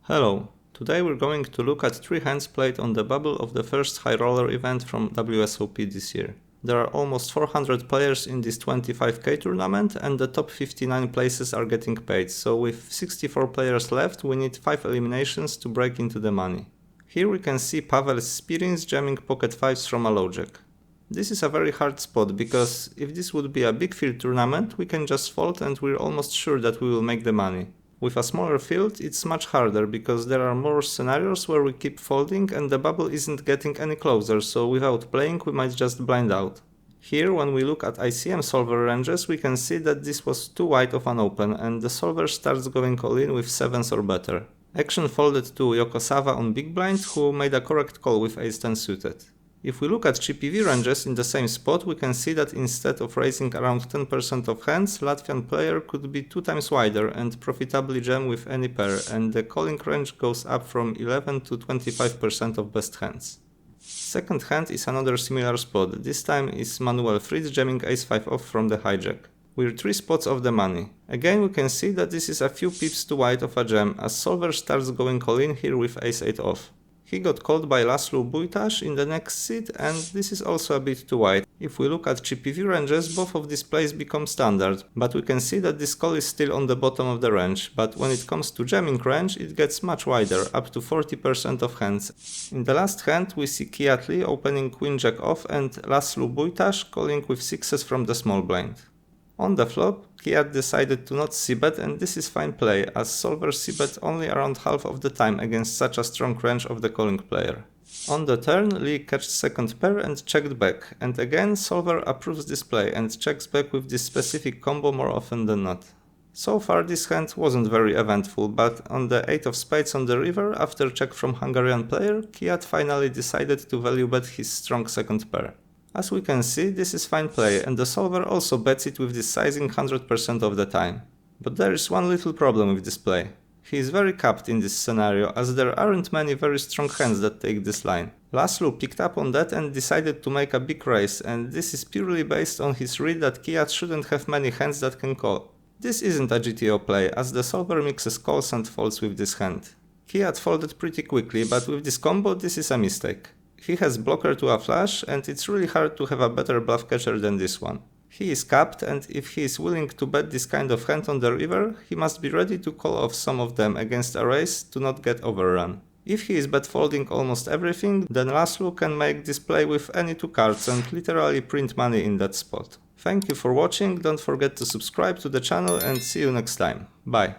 Hello, today we're going to look at 3 hands played on the bubble of the first High Roller event from WSOP this year. There are almost 400 players in this 25k tournament and the top 59 places are getting paid, so with 64 players left we need 5 eliminations to break into the money. Here we can see Pavel's Spirins jamming pocket 5s from a low jack. This is a very hard spot because if this would be a big field tournament we can just fold and we're almost sure that we will make the money. With a smaller field it's much harder because there are more scenarios where we keep folding and the bubble isn't getting any closer, so without playing we might just blind out. Here when we look at ICM solver ranges we can see that this was too wide of an open and the solver starts going all in with 7s or better. Action folded to Yokosawa on big blind, who made a correct call with ace-10 suited. If we look at GPV ranges in the same spot, we can see that instead of raising around 10% of hands, Latvian player could be 2 times wider and profitably jam with any pair, and the calling range goes up from 11 to 25% of best hands. Second hand is another similar spot, this time is Manuel Fritz jamming ace-5 off from the hijack. We're 3 spots off the money. Again we can see that this is a few pips too wide of a jam, as solver starts going all in here with ace-8 off. He got called by Laszlo Bujtás in the next seat and this is also a bit too wide. If we look at GPV ranges, both of these plays become standard, but we can see that this call is still on the bottom of the range, but when it comes to jamming range it gets much wider, up to 40% of hands. In the last hand we see Kiat Lee opening queen jack off and Laszlo Bujtás calling with 6s from the small blind. On the flop, Kiat decided to not c-bet and this is fine play, as solver c-bet only around half of the time against such a strong range of the calling player. On the turn, Lee catched second pair and checked back, and again solver approves this play and checks back with this specific combo more often than not. So far this hand wasn't very eventful, but on the 8 of spades on the river, after check from Hungarian player, Kiat finally decided to value bet his strong second pair. As we can see, this is fine play and the solver also bets it with this sizing 100% of the time. But there is one little problem with this play. He is very capped in this scenario, as there aren't many very strong hands that take this line. Laszlo picked up on that and decided to make a big raise, and this is purely based on his read that Kiat shouldn't have many hands that can call. This isn't a GTO play, as the solver mixes calls and folds with this hand. Kiat folded pretty quickly, but with this combo this is a mistake. He has blocker to a flush and it's really hard to have a better bluff catcher than this one. He is capped and if he is willing to bet this kind of hand on the river, he must be ready to call off some of them against a raise to not get overrun. If he is bet folding almost everything, then Laszlo can make this play with any 2 cards and literally print money in that spot. Thank you for watching, don't forget to subscribe to the channel and see you next time. Bye.